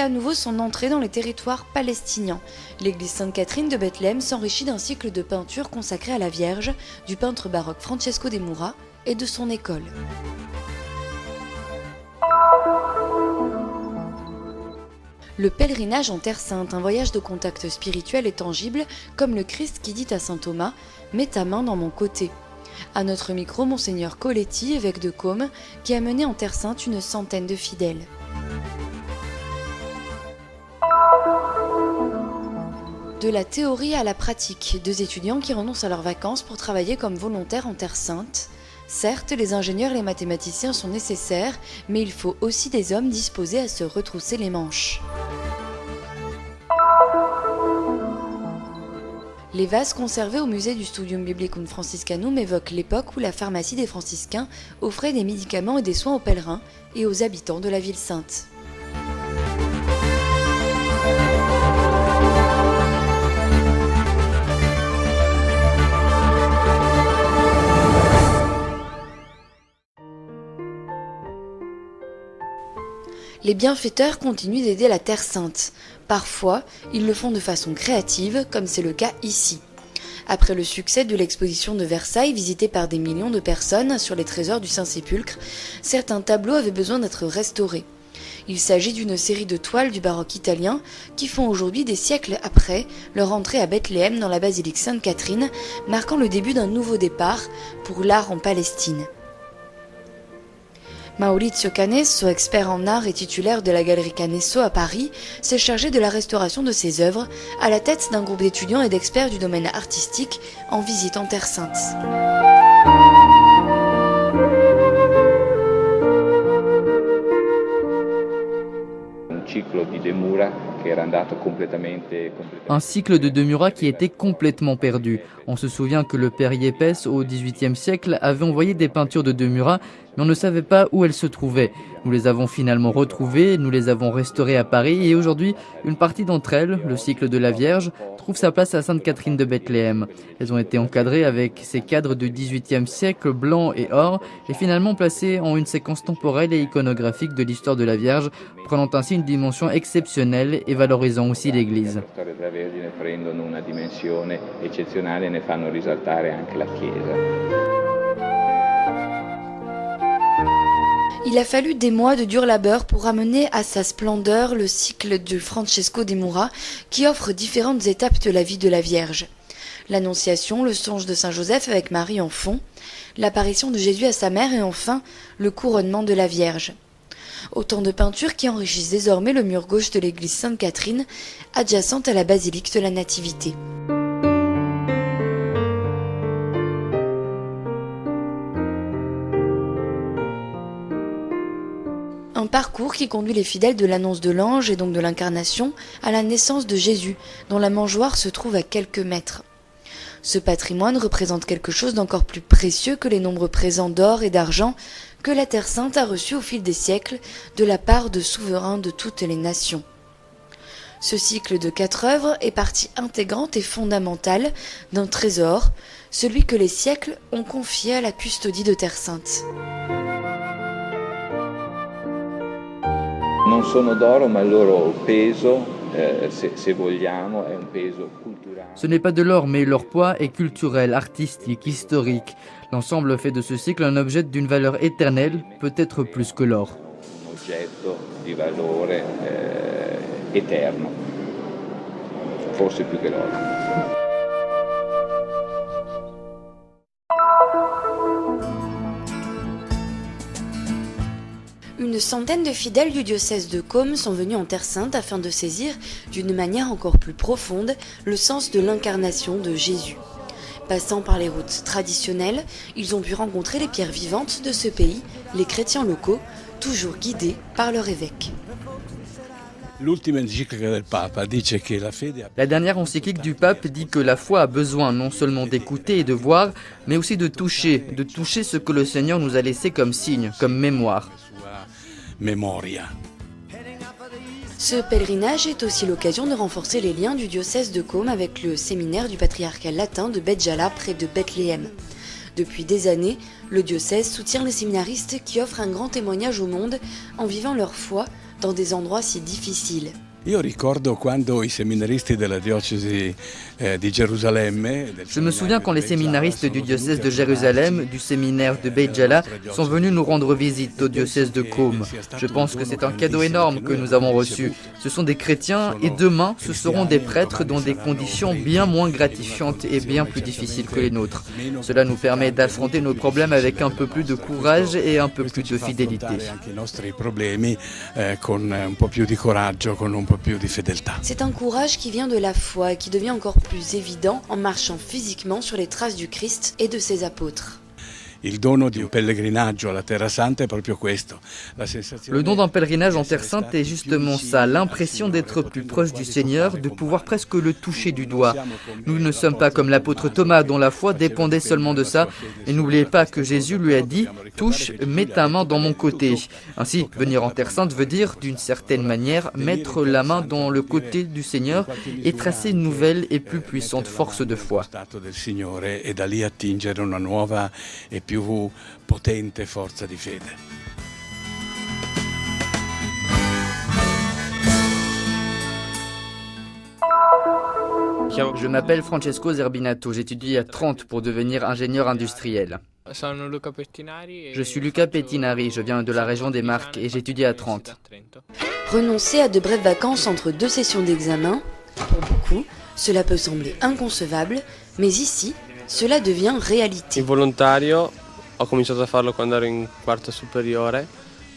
à nouveau son entrée dans les territoires palestiniens. L'église Sainte-Catherine de Bethléem s'enrichit d'un cycle de peinture consacré à la Vierge, du peintre baroque Francesco de Mura et de son école. Le pèlerinage en Terre Sainte, un voyage de contact spirituel et tangible, comme le Christ qui dit à saint Thomas « Mets ta main dans mon côté ». À notre micro, Monseigneur Coletti, évêque de Côme, qui a mené en Terre Sainte une centaine de fidèles. De la théorie à la pratique, 2 étudiants qui renoncent à leurs vacances pour travailler comme volontaires en Terre Sainte. Certes, les ingénieurs et les mathématiciens sont nécessaires, mais il faut aussi des hommes disposés à se retrousser les manches. Les vases conservés au musée du Studium Biblicum Franciscanum évoquent l'époque où la pharmacie des franciscains offrait des médicaments et des soins aux pèlerins et aux habitants de la ville sainte. Les bienfaiteurs continuent d'aider la Terre Sainte. Parfois, ils le font de façon créative, comme c'est le cas ici. Après le succès de l'exposition de Versailles, visitée par des millions de personnes sur les trésors du Saint-Sépulcre, certains tableaux avaient besoin d'être restaurés. Il s'agit d'une série de toiles du baroque italien qui font aujourd'hui, des siècles après, leur entrée à Bethléem dans la basilique Sainte-Catherine, marquant le début d'un nouveau départ pour l'art en Palestine. Maurizio Canesso, expert en art et titulaire de la galerie Canesso à Paris, s'est chargé de la restauration de ses œuvres, à la tête d'un groupe d'étudiants et d'experts du domaine artistique en visite en Terre Sainte. Un cycle de De Mura qui était complètement perdu. On se souvient que le père Yepes, au XVIIIe siècle, avait envoyé des peintures de De Mura, mais on ne savait pas où elles se trouvaient. Nous les avons finalement retrouvées, nous les avons restaurées à Paris et aujourd'hui, une partie d'entre elles, le cycle de la Vierge, trouve sa place à Sainte-Catherine de Bethléem. Elles ont été encadrées avec ces cadres du XVIIIe siècle, blanc et or, et finalement placées en une séquence temporelle et iconographique de l'histoire de la Vierge, prenant ainsi une dimension exceptionnelle et valorisant aussi l'Église. Il a fallu des mois de dur labeur pour ramener à sa splendeur le cycle de Francesco de Mura qui offre différentes étapes de la vie de la Vierge. L'Annonciation, le songe de Saint Joseph avec Marie en fond, l'apparition de Jésus à sa mère et enfin le couronnement de la Vierge. Autant de peintures qui enrichissent désormais le mur gauche de l'église Sainte-Catherine, adjacente à la basilique de la Nativité. Un parcours qui conduit les fidèles de l'annonce de l'ange et donc de l'incarnation à la naissance de Jésus, dont la mangeoire se trouve à quelques mètres. Ce patrimoine représente quelque chose d'encore plus précieux que les nombreux présents d'or et d'argent que la Terre Sainte a reçus au fil des siècles de la part de souverains de toutes les nations. Ce cycle de 4 œuvres est partie intégrante et fondamentale d'un trésor, celui que les siècles ont confié à la custodie de Terre Sainte. Non sono d'oro, ma il loro peso, se vogliamo, è un peso culturale. Ce n'est pas de l'or, mais leur poids est culturel, artistique, historique. L'ensemble fait de ce cycle un objet d'une valeur éternelle, peut-être plus que l'or. Un oggetto di valore eterno, forse più che l'oro. Une centaine de fidèles du diocèse de Côme sont venus en Terre Sainte afin de saisir, d'une manière encore plus profonde, le sens de l'incarnation de Jésus. Passant par les routes traditionnelles, ils ont pu rencontrer les pierres vivantes de ce pays, les chrétiens locaux, toujours guidés par leur évêque. La dernière encyclique du pape dit que la foi a besoin non seulement d'écouter et de voir, mais aussi de toucher ce que le Seigneur nous a laissé comme signe, comme mémoire. Ce pèlerinage est aussi l'occasion de renforcer les liens du diocèse de Côme avec le séminaire du patriarcat latin de Bet Jala près de Bethléem. Depuis des années, le diocèse soutient les séminaristes qui offrent un grand témoignage au monde en vivant leur foi dans des endroits si difficiles. Io ricordo quando I seminaristi della diocesi di Gerusalemme. Je me souviens quand les séminaristes du diocèse de Jérusalem, du séminaire de Beit Jala, sont venus nous rendre visite au diocèse de Qom. Je pense que c'est un cadeau énorme que nous avons reçu. Ce sont des chrétiens et demain, ce seront des prêtres dans des conditions bien moins gratifiantes et bien plus difficiles que les nôtres. Cela nous permet d'affronter nos problèmes avec un peu plus de courage et un peu plus de fidélité. C'est un courage qui vient de la foi et qui devient encore plus évident en marchant physiquement sur les traces du Christ et de ses apôtres. Le don d'un pèlerinage en Terre Sainte est justement ça, l'impression d'être plus proche du Seigneur, de pouvoir presque le toucher du doigt. Nous ne sommes pas comme l'apôtre Thomas dont la foi dépendait seulement de ça. Et n'oubliez pas que Jésus lui a dit « Touche, mets ta main dans mon côté ». Ainsi, venir en Terre Sainte veut dire, d'une certaine manière, mettre la main dans le côté du Seigneur et tracer une nouvelle et plus puissante force de foi. Più potente forza di fede. Je m'appelle Francesco Zerbinato, j'étudie à Trente pour devenir ingénieur industriel. Je suis Luca Pettinari, je viens de la région des Marches et j'étudie à Trente. Renoncer à de brèves vacances entre deux sessions d'examen, pour beaucoup, cela peut sembler inconcevable, mais ici, cela devient réalité. Il volontario, ho cominciato a farlo quando ero in quarta superiore,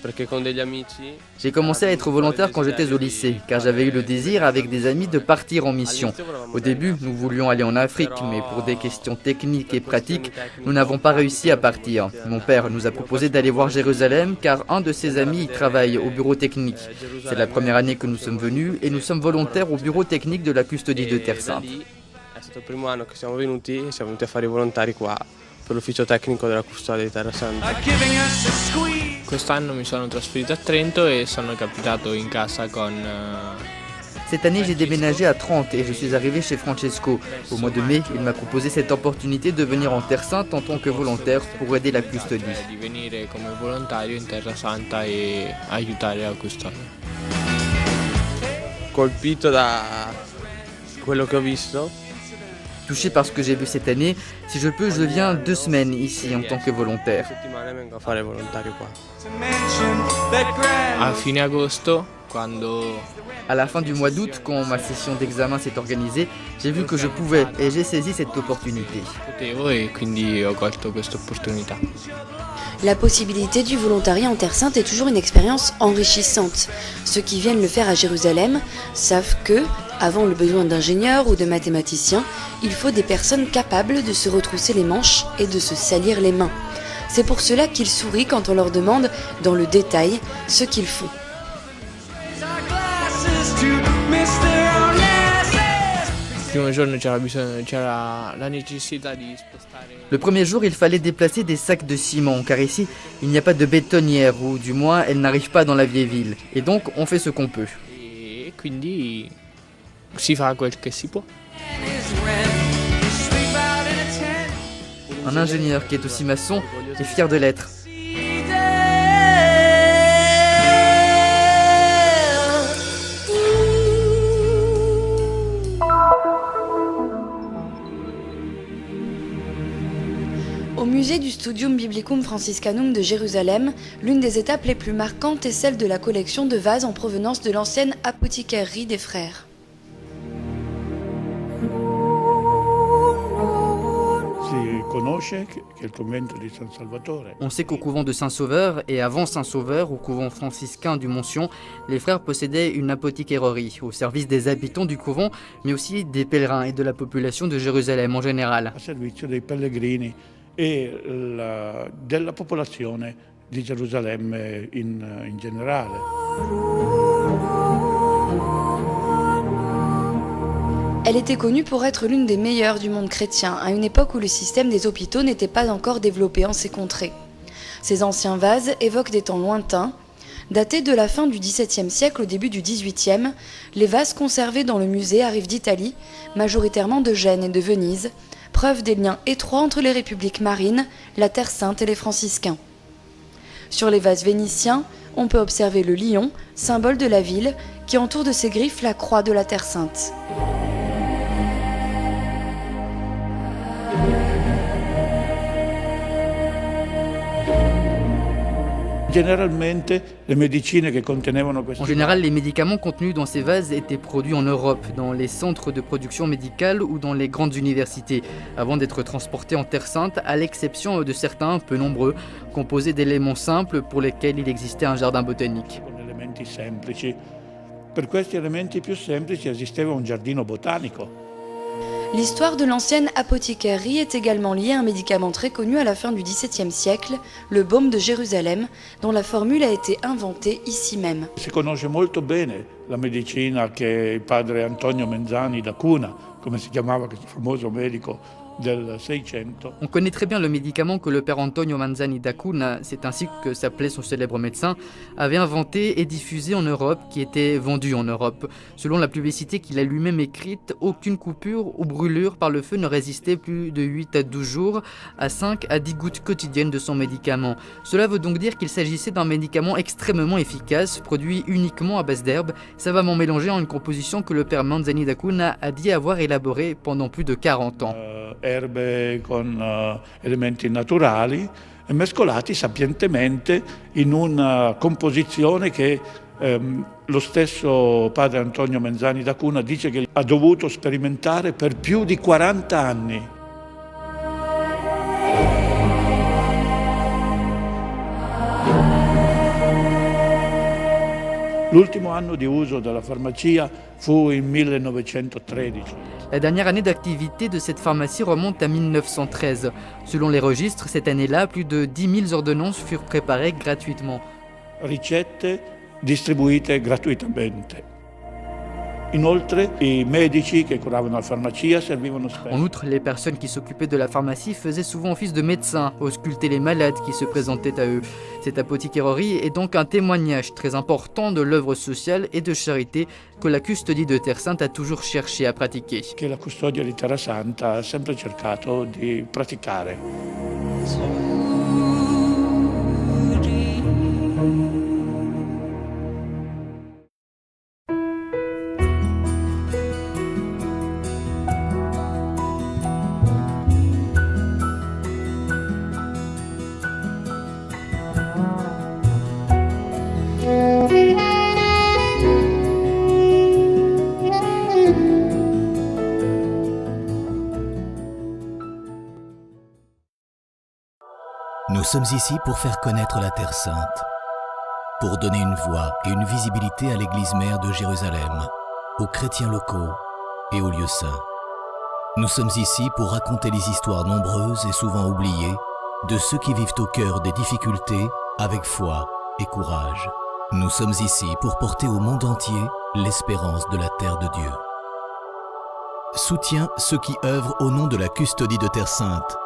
perché con degli amici. J'ai commencé à être volontaire quand j'étais au lycée, car j'avais eu le désir avec des amis de partir en mission. Au début, nous voulions aller en Afrique, mais pour des questions techniques et pratiques, nous n'avons pas réussi à partir. Mon père nous a proposé d'aller voir Jérusalem, car un de ses amis y travaille au bureau technique. C'est la première année que nous sommes venus et nous sommes volontaires au bureau technique de la custodie de Terre Sainte. È stato il primo anno che siamo venuti a fare i volontari qua per l'ufficio tecnico della custodia di Terra Santa. Quest'anno mi sono trasferito a Trento e sono capitato in casa con. Cette année, j'ai déménagé à Trente et je suis arrivé chez Francesco. Au mois de mai, il m'a proposé cette opportunité de venir en Terre Sainte en tant que volontaire pour aider la custodie. Di venire come volontario in Terra Santa e aiutare la custodia. Colpito da quello che ho visto. Touché par ce que j'ai vu cette année, si je peux, je viens 2 semaines ici en tant que volontaire. A fine agosto, quando. À la fin du mois d'août, quand ma session d'examen s'est organisée, j'ai vu que je pouvais et j'ai saisi cette opportunité. Potevo e quindi ho colto questa opportunità. La possibilité du volontariat en Terre Sainte est toujours une expérience enrichissante. Ceux qui viennent le faire à Jérusalem savent que, avant le besoin d'ingénieurs ou de mathématiciens, il faut des personnes capables de se retrousser les manches et de se salir les mains. C'est pour cela qu'ils sourient quand on leur demande, dans le détail, ce qu'ils font. Le premier jour, il fallait déplacer des sacs de ciment, car ici, il n'y a pas de bétonnière, ou du moins, elle n'arrive pas dans la vieille ville. Et donc, on fait ce qu'on peut. E quindi si fa quel che si può. Un ingénieur qui est aussi maçon est fier de l'être. Au musée du Studium Biblicum Franciscanum de Jérusalem, l'une des étapes les plus marquantes est celle de la collection de vases en provenance de l'ancienne apothicairerie des frères. On sait qu'au couvent de Saint-Sauveur et avant Saint-Sauveur, au couvent franciscain du Montsion, les frères possédaient une apothicairerie au service des habitants du couvent, mais aussi des pèlerins et de la population de Jérusalem en général. E della popolazione di Gerusalemme in generale. Elle était connue pour être l'une des meilleures du monde chrétien, à une époque où le système des hôpitaux n'était pas encore développé en ces contrées. Ces anciens vases évoquent des temps lointains. Datés de la fin du XVIIe siècle au début du XVIIIe, les vases conservés dans le musée arrivent d'Italie, majoritairement de Gênes et de Venise, preuve des liens étroits entre les républiques marines, la Terre Sainte et les franciscains. Sur les vases vénitiens, on peut observer le lion, symbole de la ville, qui entoure de ses griffes la croix de la Terre Sainte. En général, les médicaments contenus dans ces vases étaient produits en Europe, dans les centres de production médicale ou dans les grandes universités, avant d'être transportés en Terre Sainte, à l'exception de certains, peu nombreux, composés d'éléments simples pour lesquels il existait un jardin botanique. Per questi elementi più semplici esisteva un giardino botanico. L'histoire de l'ancienne apothicairie est également liée à un médicament très connu à la fin du XVIIe siècle, le baume de Jérusalem, dont la formule a été inventée ici même. Si conosce molto bene la medicina che il padre Antonio Menzani da Cunha, come si chiamava questo famoso medico del Seicento. On connaît très bien le médicament que le père Antonio Manzani da Cunha, c'est ainsi que s'appelait son célèbre médecin, avait inventé et diffusé en Europe, qui était vendu en Europe. Selon la publicité qu'il a lui-même écrite, aucune coupure ou brûlure par le feu ne résistait plus de 8 à 12 jours à 5 à 10 gouttes quotidiennes de son médicament. Cela veut donc dire qu'il s'agissait d'un médicament extrêmement efficace, produit uniquement à base d'herbes, savamment mélangé en une composition que le père Manzani da Cunha a dit avoir élaborée pendant plus de 40 ans. Erbe con elementi naturali e mescolati sapientemente in una composizione che lo stesso padre Antonio Menzani da Cunha dice che ha dovuto sperimentare per più di 40 anni. L'ultimo anno di uso della farmacia fu il 1913. La dernière année d'activité de cette pharmacie remonte à 1913. Selon les registres, cette année-là, plus de 10 000 ordonnances furent préparées gratuitement. Ricette distribuite gratuitamente. Inoltre, i medici che curavano la farmacia servivano spesso. En outre, les personnes qui s'occupaient de la pharmacie faisaient souvent office de médecins, auscultaient les malades qui se présentaient à eux. Cette apothicaire est donc un témoignage très important de l'œuvre sociale et de charité que la custodie de Terre Sainte a toujours cherché à pratiquer. Che la custodia di Terra Santa ha sempre cercato di praticare. Nous sommes ici pour faire connaître la Terre Sainte, pour donner une voix et une visibilité à l'église mère de Jérusalem, aux chrétiens locaux et aux lieux saints. Nous sommes ici pour raconter les histoires nombreuses et souvent oubliées de ceux qui vivent au cœur des difficultés avec foi et courage. Nous sommes ici pour porter au monde entier l'espérance de la terre de Dieu. Soutiens ceux qui œuvrent au nom de la custodie de Terre Sainte